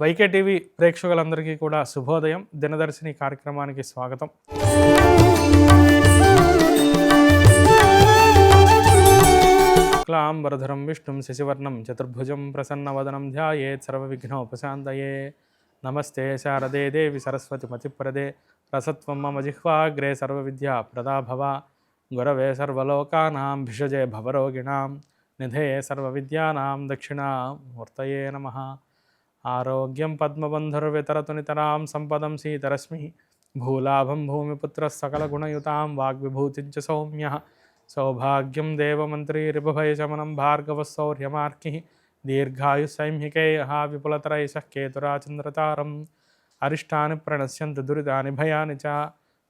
YK TV ప్రేక్షకులందరికీ కూడా శుభోదయం. దినదర్శిని కార్యక్రమానికి స్వాగతం. క్లాంబరధరం విష్ణుం శశివర్ణం చతుర్భుజం ప్రసన్నవదనం ధ్యాయేత్ సర్వవిఘ్నోపశాంతయే. నమస్తే శారదే దేవి సరస్వతి మతిప్రదే రసత్వం మమ జిహ్వాగ్రే సర్వవిద్యా ప్రదాభవ. గురవే సర్వలోకానాం భిషజే భవరోగిణాం నిధే సర్వవిద్యానాం దక్షిణామూర్తయే నమః. ఆరోగ్యం పద్మబంధుర్వితరతు నితరాం సంపదం సీతరశ్మి. భూలాభం భూమిపుత్ర సకలగుణయుతాం వాగ్విభూతించ సౌమ్య. సౌభాగ్యం దేవమంత్రీ రిపుభయశమనం భార్గవశౌర్యమార్కి. దీర్ఘాయుసైంహికైః విపులతరైషః కేతురాచంద్రతారం. అరిష్టాని ప్రణశ్యంతు దురితాని భయాని చ.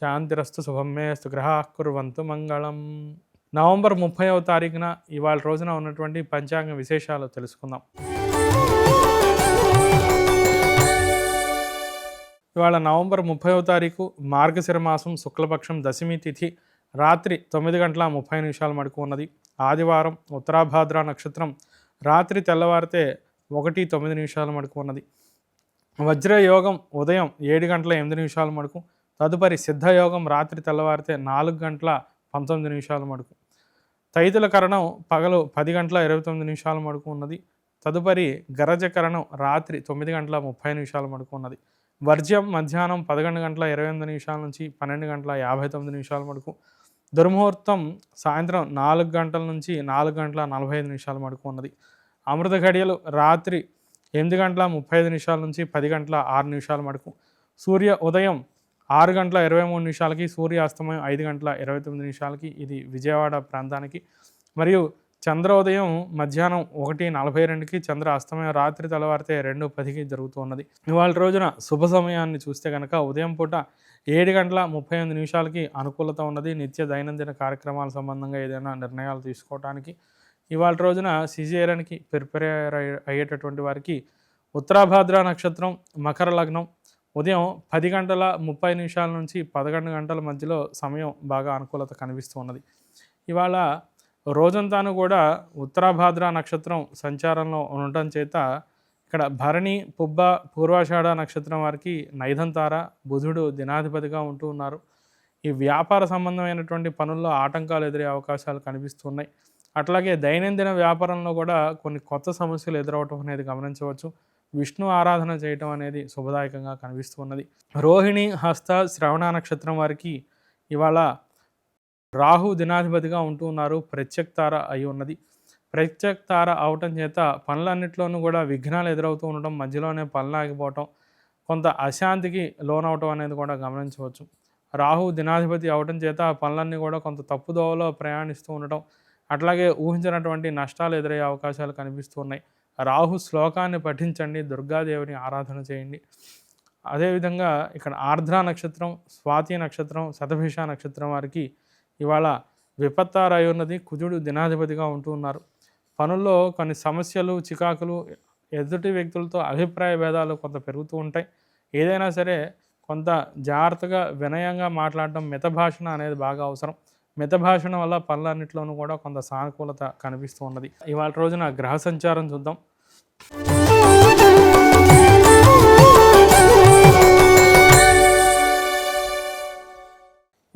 శాంతిరస్తు శుభం మేస్తు గ్రహాః కుర్వంతు మంగళం. నవంబర్ 30వ తారీఖున ఇవాళ రోజున ఉన్నటువంటి పంచాంగ విశేషాలు తెలుసుకుందాం. ఇవాళ నవంబర్ 30వ తారీఖు మార్గశిర మాసం శుక్లపక్షం దశమి తిథి రాత్రి 9:30 మటుకు ఉన్నది. ఆదివారం ఉత్తరాభాద్ర నక్షత్రం రాత్రి తెల్లవారితే 1:09 మటుకు ఉన్నది. వజ్రయోగం ఉదయం 7:08 మటుకు. తదుపరి సిద్ధయోగం రాత్రి తెల్లవారితే 4:19 మటుకు. తైతుల కరణం పగలు 10:29 మటుకు ఉన్నది. తదుపరి గరజకరణం రాత్రి 9:30 మటుకు ఉన్నది. వర్జ్యం మధ్యాహ్నం 11:28 నుంచి 12:59 మటుకు. దుర్ముహూర్తం సాయంత్రం 4 గంటల నుంచి 4:45 మటుకు ఉన్నది. అమృత ఘడియలు రాత్రి 8:35 నుంచి 10:06 మటుకు. సూర్య ఉదయం 6:23 సూర్యాస్తమయం 5:29 ఇది విజయవాడ ప్రాంతానికి. మరియు చంద్రోదయం మధ్యాహ్నం 1:42 చంద్ర అస్తమయం రాత్రి తెల్లవారితే 2:10 జరుగుతూ ఉన్నది. ఇవాళ రోజున శుభ సమయాన్ని చూస్తే కనుక ఉదయం పూట 7:38 అనుకూలత ఉన్నది. నిత్య దైనందిన కార్యక్రమాల సంబంధంగా ఏదైనా నిర్ణయాలు తీసుకోవడానికి ఇవాళ రోజున సిజేరియన్కి ప్రిపేర్ అయ్యేటటువంటి వారికి ఉత్తరాభాద్ర నక్షత్రం మకర లగ్నం ఉదయం 10:30 నుంచి 11 గంటల మధ్యలో సమయం బాగా అనుకూలత కనిపిస్తూ ఉన్నది. ఇవాళ రోజంతాను కూడా ఉత్తరాభాద్ర నక్షత్రం సంచారంలో ఉండటం చేత ఇక్కడ భరణి పుబ్బ పూర్వాషాఢ నక్షత్రం వారికి నైదంతార బుధుడు దినాధిపతిగా ఉంటూ ఉన్నారు. ఈ వ్యాపార సంబంధమైనటువంటి పనుల్లో ఆటంకాలు ఎదురే అవకాశాలు కనిపిస్తున్నాయి. అట్లాగే దైనందిన వ్యాపారంలో కూడా కొన్ని కొత్త సమస్యలు ఎదురవటం అనేది గమనించవచ్చు. విష్ణు ఆరాధన చేయటం అనేది శుభదాయకంగా కనిపిస్తున్నది. రోహిణి హస్త శ్రవణ నక్షత్రం వారికి ఇవాళ రాహు దినాధిపతిగా ఉంటూ ఉన్నారు. ప్రత్యక్తార అయి ఉన్నది. ప్రత్యక్తార అవటం చేత పనులన్నింటిలోనూ కూడా విఘ్నాలు ఎదురవుతూ ఉండటం, మధ్యలోనే పనులు ఆగిపోవటం, కొంత అశాంతికి లోనవటం అనేది కూడా గమనించవచ్చు. రాహు దినాధిపతి అవటం చేత పనులన్నీ కూడా కొంత తప్పుదోవలో ప్రయాణిస్తూ ఉండటం, అట్లాగే ఊహించినటువంటి నష్టాలు ఎదురయ్యే అవకాశాలు కనిపిస్తూ ఉన్నాయి. రాహు శ్లోకాన్ని పఠించండి, దుర్గాదేవిని ఆరాధన చేయండి. అదేవిధంగా ఇక్కడ ఆర్ద్ర నక్షత్రం, స్వాతి నక్షత్రం, శతభిష నక్షత్రం వారికి ఇవాళ విపత్తార అయి ఉన్నది. కుజుడు దినాధిపతిగా ఉంటూ ఉన్నారు. పనుల్లో కొన్ని సమస్యలు చికాకులు, ఎదుటి వ్యక్తులతో అభిప్రాయ భేదాలు కొంత పెరుగుతూ ఉంటాయి. ఏదైనా సరే కొంత జాగ్రత్తగా వినయంగా మాట్లాడడం, మితభాషణ అనేది బాగా అవసరం. మితభాషణ వల్ల పనులన్నింటిలోనూ కూడా కొంత సానుకూలత కనిపిస్తూ ఉన్నది. ఇవాళ రోజున గ్రహ సంచారం చూద్దాం.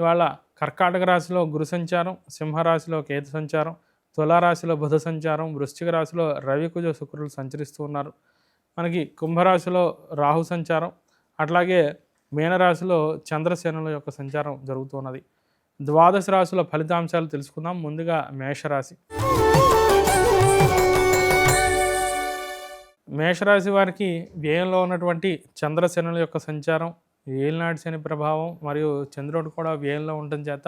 ఇవాళ కర్కాటక రాశిలో గురు సంచారం, సింహరాశిలో కేతు సంచారం, తులారాశిలో బుధ సంచారం, వృశ్చిక రాశిలో రవి కుజ శుక్రులు సంచరిస్తూ ఉన్నారు. మనకి కుంభరాశిలో రాహు సంచారం, అట్లాగే మీనరాశిలో చంద్రసేనుల యొక్క సంచారం జరుగుతున్నది. ద్వాదశ రాశుల ఫలితాంశాలు తెలుసుకుందాం. ముందుగా మేషరాశి. మేషరాశి వారికి వ్యయంలో ఉన్నటువంటి చంద్రసేనుల యొక్క సంచారం, ఏలినాటి శని ప్రభావం మరియు చంద్రుడు కూడా వ్యయంలో ఉండటం చేత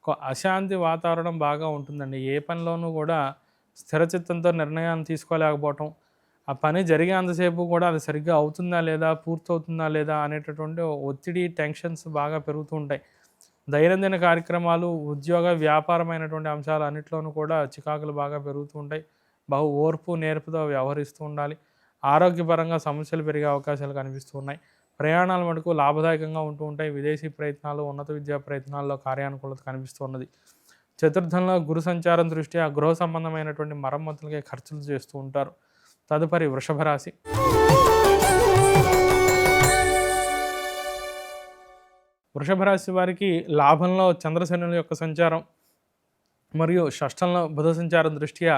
ఒక అశాంతి వాతావరణం బాగా ఉంటుందండి. ఏ పనిలోనూ కూడా స్థిరచిత్తంతో నిర్ణయాన్ని తీసుకోలేకపోవటం, ఆ పని జరిగేంతసేపు కూడా అది సరిగ్గా అవుతుందా లేదా, పూర్తవుతుందా లేదా అనేటటువంటి ఒత్తిడి, టెన్షన్స్ బాగా పెరుగుతూ ఉంటాయి. దైనందిన కార్యక్రమాలు, ఉద్యోగ వ్యాపారమైనటువంటి అంశాలు అన్నింటిలోనూ కూడా చికాకులు బాగా పెరుగుతూ ఉంటాయి. బహు ఓర్పు నేర్పుతో వ్యవహరిస్తూ ఉండాలి. ఆరోగ్యపరంగా సమస్యలు పెరిగే అవకాశాలు కనిపిస్తూ ఉన్నాయి. ప్రయాణాలు మటుకు లాభదాయకంగా ఉంటూ ఉంటాయి. విదేశీ ప్రయత్నాలు, ఉన్నత విద్యా ప్రయత్నాల్లో కార్యానుకూలత కనిపిస్తూ ఉన్నది. చతుర్థంలో గురు సంచారం దృష్ట్యా గృహ సంబంధమైనటువంటి మరమ్మతులకే ఖర్చులు చేస్తూ ఉంటారు. తదుపరి వృషభ రాశి. వృషభ రాశి వారికి లాభంలో చంద్రశనుల యొక్క సంచారం మరియు షష్టంలో బుధ సంచారం దృష్ట్యా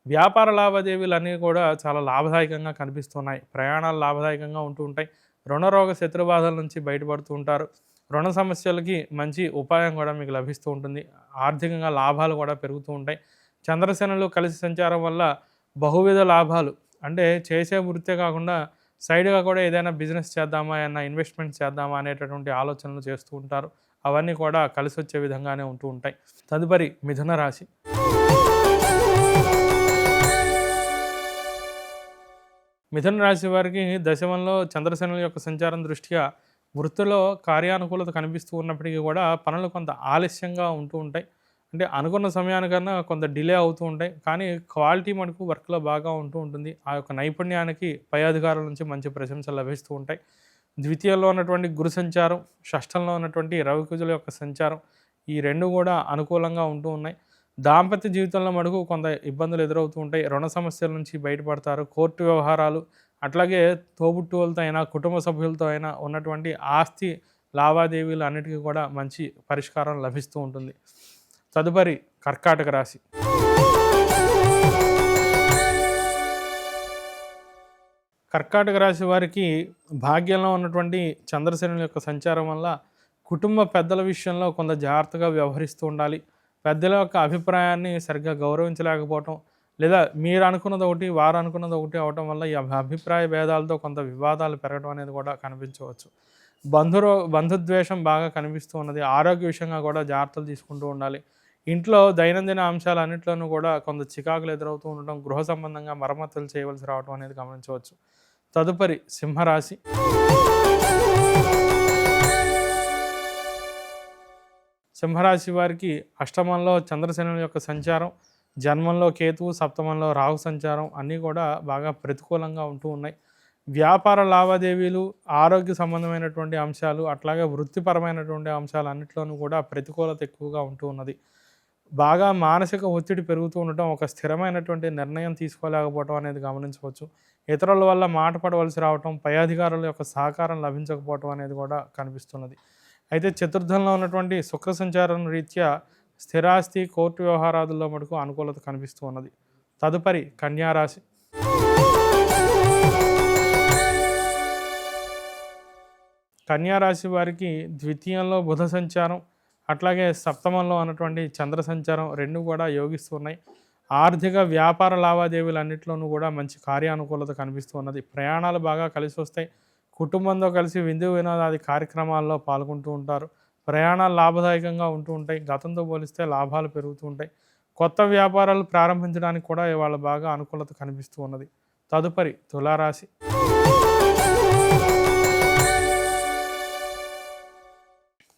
వ్యాపార లావాదేవీలు అన్నీ కూడా చాలా లాభదాయకంగా కనిపిస్తున్నాయి. ప్రయాణాలు లాభదాయకంగా ఉంటూ ఉంటాయి. రుణరోగ శత్రుబాధల నుంచి బయటపడుతూ ఉంటారు. రుణ సమస్యలకి మంచి ఉపాయం కూడా మీకు లభిస్తూ ఉంటుంది. ఆర్థికంగా లాభాలు కూడా పెరుగుతూ ఉంటాయి. చంద్రశనులు కలిసి సంచారం వల్ల బహువిధ లాభాలు, అంటే చేసే వృత్తే కాకుండా సైడ్గా కూడా ఏదైనా బిజినెస్ చేద్దామా, ఏదైనా ఇన్వెస్ట్మెంట్ చేద్దామా అనేటటువంటి ఆలోచనలు చేస్తూ ఉంటారు. అవన్నీ కూడా కలిసి వచ్చే విధంగానే ఉంటూ ఉంటాయి. తదుపరి మిథున రాశి. మిథున రాశి వారికి దశమంలో చంద్రశనుల యొక్క సంచారం దృష్ట్యా వృత్తిలో కార్యానుకూలత కనిపిస్తూ ఉన్నప్పటికీ కూడా పనులు కొంత ఆలస్యంగా ఉంటూ ఉంటాయి. అంటే అనుకున్న సమయానికన్నా కొంత డిలే అవుతూ ఉంటాయి. కానీ క్వాలిటీ మటుకు వర్క్లో బాగా ఉంటూ ఉంటుంది. ఆ యొక్క నైపుణ్యానికి పై అధికారుల నుంచి మంచి ప్రశంసలు లభిస్తూ ఉంటాయి. ద్వితీయంలో ఉన్నటువంటి గురు సంచారం, షష్టంలో ఉన్నటువంటి రవికుజుల యొక్క సంచారం, ఈ రెండు కూడా అనుకూలంగా ఉంటూ ఉన్నాయి. దాంపత్య జీవితంలో మటుకు కొంత ఇబ్బందులు ఎదురవుతూ ఉంటాయి. రుణ సమస్యల నుంచి బయటపడతారు. కోర్టు వ్యవహారాలు, అట్లాగే తోబుట్టువులతో అయినా కుటుంబ సభ్యులతో అయినా ఉన్నటువంటి ఆస్తి లావాదేవీలు అన్నిటికీ కూడా మంచి పరిష్కారం లభిస్తూ ఉంటుంది. తదుపరి కర్కాటక రాశి. కర్కాటక రాశి వారికి భాగ్యంలో ఉన్నటువంటి చంద్రశనుల యొక్క సంచారం వల్ల కుటుంబ పెద్దల విషయంలో కొంత జాగ్రత్తగా వ్యవహరిస్తూ ఉండాలి. పెద్దల యొక్క అభిప్రాయాన్ని సరిగ్గా గౌరవించలేకపోవటం, లేదా మీరు అనుకున్నది ఒకటి వారు అనుకున్నది ఒకటి అవటం వల్ల ఈ అభిప్రాయ భేదాలతో కొంత వివాదాలు పెరగడం అనేది కూడా కనిపించవచ్చు. బంధుద్వేషం బాగా కనిపిస్తూ ఉన్నది. ఆరోగ్య విషయంగా కూడా జాగ్రత్తలు తీసుకుంటూ ఉండాలి. ఇంట్లో దైనందిన అంశాలన్నింటిలోనూ కూడా కొంత చికాకులు ఎదురవుతూ ఉండటం, గృహ సంబంధంగా మరమ్మతులు చేయవలసి రావడం అనేది గమనించవచ్చు. తదుపరి సింహరాశి. సింహరాశి వారికి అష్టమంలో చంద్రశనుల యొక్క సంచారం, జన్మంలో కేతువు, సప్తమంలో రాహు సంచారం అన్నీ కూడా బాగా ప్రతికూలంగా ఉంటూ ఉన్నాయి. వ్యాపార లావాదేవీలు, ఆరోగ్య సంబంధమైనటువంటి అంశాలు, అట్లాగే వృత్తిపరమైనటువంటి అంశాలు అన్నింటిలోనూ కూడా ప్రతికూలత ఎక్కువగా ఉంటూ ఉన్నది. బాగా మానసిక ఒత్తిడి పెరుగుతూ ఉండటం, ఒక స్థిరమైనటువంటి నిర్ణయం తీసుకోలేకపోవడం అనేది గమనించవచ్చు. ఇతరుల వల్ల మాట పడవలసి రావటం, పై అధికారుల యొక్క సహకారం లభించకపోవటం అనేది కూడా కనిపిస్తున్నది. అయితే చతుర్థంలో ఉన్నటువంటి శుక్ర సంచారం రీత్యా స్థిరాస్తి, కోర్టు వ్యవహారాదుల్లో మటుకు అనుకూలత కనిపిస్తూ ఉన్నది. తదుపరి కన్యారాశి. కన్యారాశి వారికి ద్వితీయంలో బుధ సంచారం, అట్లాగే సప్తమంలో ఉన్నటువంటి చంద్ర సంచారం రెండు కూడా యోగిస్తున్నాయి. ఆర్థిక వ్యాపార లావాదేవీలన్నింటిలోనూ కూడా మంచి కార్యానుకూలత కనిపిస్తూ ఉన్నది. ప్రయాణాలు బాగా కలిసి వస్తాయి. కుటుంబంతో కలిసి విందు వినోదాది కార్యక్రమాల్లో పాల్గొంటూ ఉంటారు. ప్రయాణాలు లాభదాయకంగా ఉంటూ ఉంటాయి. గతంతో పోలిస్తే లాభాలు పెరుగుతూ ఉంటాయి. కొత్త వ్యాపారాలు ప్రారంభించడానికి కూడా ఇవాళ బాగా అనుకూలత కనిపిస్తూ ఉన్నది. తదుపరి తులారాశి.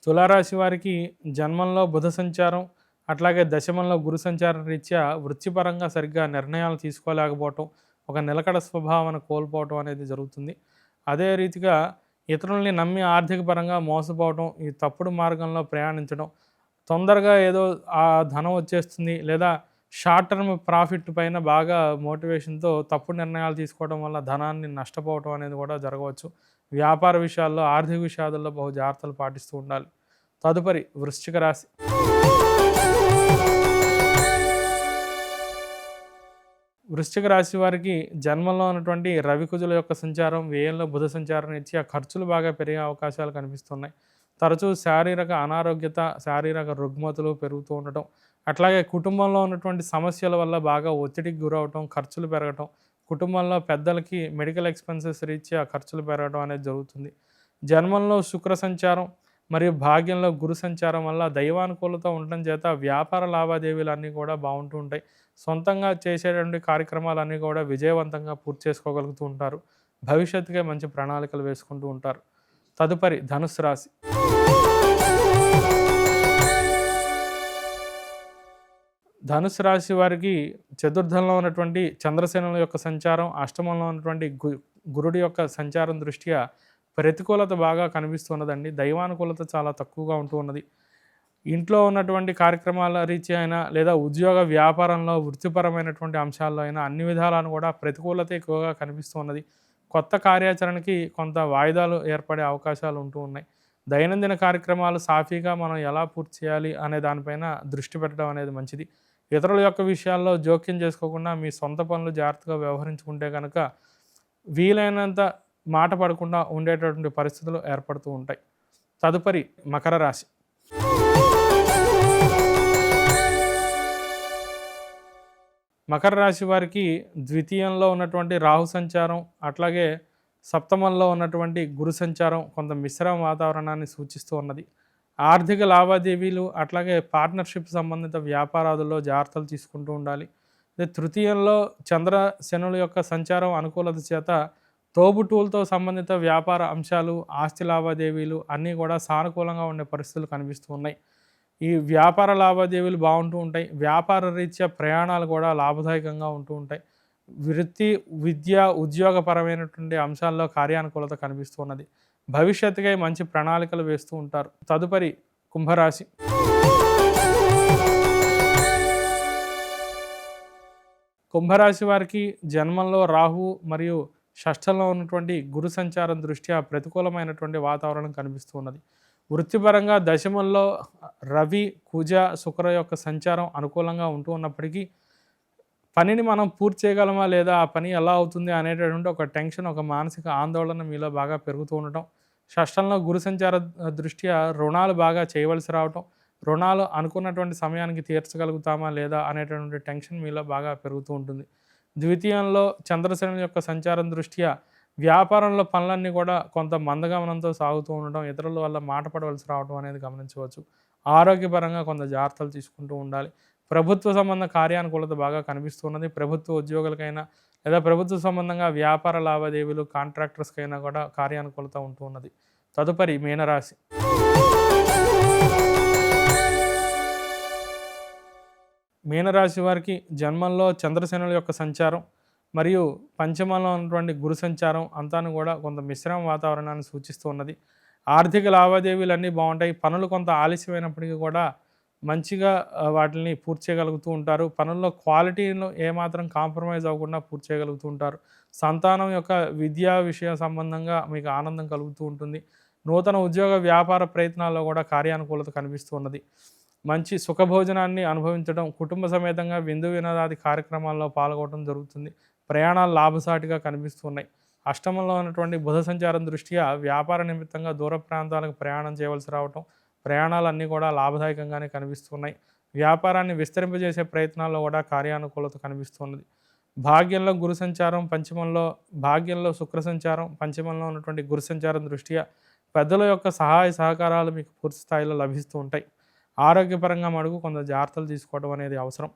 తులారాశి వారికి జన్మంలో బుధ సంచారం, అట్లాగే దశమంలో గురు సంచారం రీత్యా వృత్తిపరంగా సరిగ్గా నిర్ణయాలు తీసుకోలేకపోవటం, ఒక నిలకడ స్వభావాన్ని కోల్పోవటం అనేది జరుగుతుంది. అదే రీతిగా ఇతరుల్ని నమ్మి ఆర్థిక పరంగా మోసపోవటం, ఈ తప్పుడు మార్గంలో ప్రయాణించడం, తొందరగా ఏదో ఆ ధనం వచ్చేస్తుంది లేదా షార్ట్ టర్మ్ ప్రాఫిట్ పైన బాగా మోటివేషన్తో తప్పుడు నిర్ణయాలు తీసుకోవడం వల్ల ధనాన్ని నష్టపోవటం అనేది కూడా జరగవచ్చు. వ్యాపార విషయాల్లో, ఆర్థిక విషయాల్లో బహు జాగ్రత్తలు పాటిస్తూ ఉండాలి. తదుపరి వృశ్చిక రాశి. వృశ్చిక రాశి వారికి జన్మంలో ఉన్నటువంటి రవికుజుల యొక్క సంచారం, వ్యయంలో బుధ సంచారం ఇచ్చి ఆ ఖర్చులు బాగా పెరిగే అవకాశాలు కనిపిస్తున్నాయి. తరచూ శారీరక అనారోగ్యత, శారీరక రుగ్మతులు పెరుగుతూ ఉండటం, అట్లాగే కుటుంబంలో ఉన్నటువంటి సమస్యల వల్ల బాగా ఒత్తిడికి గురవటం, ఖర్చులు పెరగటం, కుటుంబంలో పెద్దలకి మెడికల్ ఎక్స్పెన్సెస్ రీత్యా ఖర్చులు పెరగడం అనేది జరుగుతుంది. జన్మంలో శుక్ర సంచారం మరియు భాగ్యంలో గురు సంచారం వల్ల దైవానుకూలత ఉండటం చేత వ్యాపార లావాదేవీలు అన్నీ కూడా బాగుంటూ ఉంటాయి. సొంతంగా చేసేటువంటి కార్యక్రమాలన్నీ కూడా విజయవంతంగా పూర్తి చేసుకోగలుగుతూ ఉంటారు. భవిష్యత్తుకే మంచి ప్రణాళికలు వేసుకుంటూ ఉంటారు. తదుపరి ధనుస్సు రాశి. ధనుసు రాశి వారికి చతుర్థంలో ఉన్నటువంటి చంద్రసేనుల యొక్క సంచారం, అష్టమంలో ఉన్నటువంటి గురుడి యొక్క సంచారం దృష్ట్యా ప్రతికూలత బాగా కనిపిస్తున్నదండి. దైవానుకూలత చాలా తక్కువగా ఉంటూ ఉన్నది. ఇంట్లో ఉన్నటువంటి కార్యక్రమాల రీత్యా అయినా లేదా ఉద్యోగ వ్యాపారంలో వృత్తిపరమైనటువంటి అంశాల్లో అయినా అన్ని విధాలను కూడా ప్రతికూలత ఎక్కువగా కనిపిస్తూ ఉన్నది. కొత్త కార్యాచరణకి కొంత వాయిదాలు ఏర్పడే అవకాశాలు ఉంటూ ఉన్నాయి. దైనందిన కార్యక్రమాలు సాఫీగా మనం ఎలా పూర్తి చేయాలి అనే దానిపైన దృష్టి పెట్టడం అనేది మంచిది. ఇతరుల యొక్క విషయాల్లో జోక్యం చేసుకోకుండా మీ సొంత పనులు జాగ్రత్తగా వ్యవహరించుకుంటే కనుక వీలైనంత మాట పడకుండా ఉండేటటువంటి పరిస్థితులు ఏర్పడుతూ ఉంటాయి. తదుపరి మకర రాశి. మకర రాశి వారికి ద్వితీయంలో ఉన్నటువంటి రాహు సంచారం, అట్లాగే సప్తమంలో ఉన్నటువంటి గురు సంచారం కొంత మిశ్రమ వాతావరణాన్ని సూచిస్తూ ఉన్నది. ఆర్థిక లావాదేవీలు అట్లాగే పార్ట్నర్షిప్ సంబంధిత వ్యాపారాదుల్లో జాగ్రత్తలు తీసుకుంటూ ఉండాలి. తృతీయంలో చంద్ర శనుల యొక్క సంచారం అనుకూలత చేత తోబుట్టువులతో సంబంధిత వ్యాపార అంశాలు, ఆస్తి లావాదేవీలు అన్నీ కూడా సానుకూలంగా ఉండే పరిస్థితులు కనిపిస్తూ ఉన్నాయి. ఈ వ్యాపార లావాదేవీలు బాగుంటూ ఉంటాయి. వ్యాపార రీత్యా ప్రయాణాలు కూడా లాభదాయకంగా ఉంటూ ఉంటాయి. వృత్తి, విద్య, ఉద్యోగపరమైనటువంటి అంశాల్లో కార్యానుకూలత కనిపిస్తూ ఉన్నది. భవిష్యత్తుకై మంచి ప్రణాళికలు వేస్తూ ఉంటారు. తదుపరి కుంభరాశి. కుంభరాశి వారికి జన్మంలో రాహు మరియు షష్ఠంలో ఉన్నటువంటి గురు సంచారం దృష్ట్యా ప్రతికూలమైనటువంటి వాతావరణం కనిపిస్తూ ఉన్నది. వృత్తిపరంగా దశమంలో రవి, కుజ, శుక్ర యొక్క సంచారం అనుకూలంగా ఉంటూ ఉన్నప్పటికీ పనిని మనం పూర్తి చేయగలమా లేదా, ఆ పని ఎలా అవుతుంది అనేటటువంటి ఒక టెన్షన్, ఒక మానసిక ఆందోళన మీలో బాగా పెరుగుతూ ఉండటం. షష్ఠంలో గురు సంచార దృష్ట్యా రుణాలు బాగా చేయవలసి రావటం, రుణాలు అనుకున్నటువంటి సమయానికి తీర్చగలుగుతామా లేదా అనేటటువంటి టెన్షన్ మీలో బాగా పెరుగుతూ ఉంటుంది. ద్వితీయంలో చంద్రశని యొక్క సంచారం దృష్ట్యా వ్యాపారంలో పనులన్నీ కూడా కొంత మందగమనంతో సాగుతూ ఉండడం, ఇతరుల వల్ల మాట పడవలసి రావడం అనేది గమనించవచ్చు. ఆరోగ్యపరంగా కొంత జాగ్రత్తలు తీసుకుంటూ ఉండాలి. ప్రభుత్వ సంబంధ కార్యానుకూలత బాగా కనిపిస్తున్నది. ప్రభుత్వ ఉద్యోగులకైనా లేదా ప్రభుత్వ సంబంధంగా వ్యాపార లావాదేవీలు, కాంట్రాక్టర్స్కైనా కూడా కార్యానుకూలత ఉంటూ ఉన్నది. తదుపరి మీనరాశి. మీనరాశి వారికి జన్మంలో చంద్రశనుల యొక్క సంచారం మరియు పంచమంలో ఉన్నటువంటి గురు సంచారం అంతాను కూడా కొంత మిశ్రమ వాతావరణాన్ని సూచిస్తూ ఉన్నది. ఆర్థిక లావాదేవీలు అన్నీ బాగుంటాయి. పనులు కొంత ఆలస్యమైనప్పటికీ కూడా మంచిగా వాటిని పూర్తి చేయగలుగుతూ ఉంటారు. పనుల్లో క్వాలిటీను ఏమాత్రం కాంప్రమైజ్ అవ్వకుండా పూర్తి చేయగలుగుతూ ఉంటారు. సంతానం యొక్క విద్యా విషయ సంబంధంగా మీకు ఆనందం కలుగుతూ ఉంటుంది. నూతన ఉద్యోగ వ్యాపార ప్రయత్నాల్లో కూడా కార్యానుకూలత కనిపిస్తూ ఉన్నది. మంచి సుఖభోజనాన్ని అనుభవించడం, కుటుంబ సమేతంగా విందు వినోదాది కార్యక్రమాల్లో పాల్గొనడం జరుగుతుంది. ప్రయాణాలు లాభసాటిగా కనిపిస్తున్నాయి. అష్టమంలో ఉన్నటువంటి బుధ సంచారం దృష్ట్యా వ్యాపార నిమిత్తంగా దూర ప్రాంతాలకు ప్రయాణం చేయవలసి రావటం, ప్రయాణాలన్నీ కూడా లాభదాయకంగానే కనిపిస్తున్నాయి. వ్యాపారాన్ని విస్తరింపజేసే ప్రయత్నాల్లో కూడా కార్యానుకూలత కనిపిస్తున్నది. భాగ్యంలో గురు సంచారం, భాగ్యంలో శుక్ర సంచారం, పంచమంలో ఉన్నటువంటి గురు సంచారం దృష్ట్యా పెద్దల యొక్క సహాయ సహకారాలు మీకు పూర్తి స్థాయిలో లభిస్తూ ఉంటాయి. ఆరోగ్యపరంగా మడుగు కొంత జాగ్రత్తలు తీసుకోవడం అనేది అవసరం.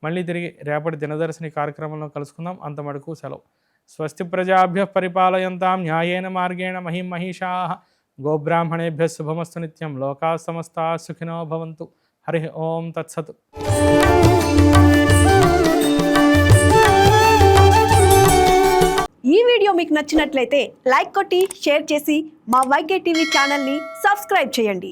మళ్ళీ తిరిగి రేపటి దినదర్శిని కార్యక్రమంలో కలుసుకుందాం. అంత మడుకు సెలవు. స్వస్తి ప్రజాభ్య పరిపాలయంతాం న్యాయేన మార్గేణ మహిం మహిషాః. గోబ్రాహ్మణేభ్య శుభమస్తు నిత్యం. లోకాః సమస్తాః సుఖినో భవంతు. హరి ఓం తత్సత్. ఈ వీడియో మీకు నచ్చినట్లయితే లైక్ కొట్టి షేర్ చేసి మా వైకే టీవీ ఛానల్ని సబ్స్క్రైబ్ చేయండి.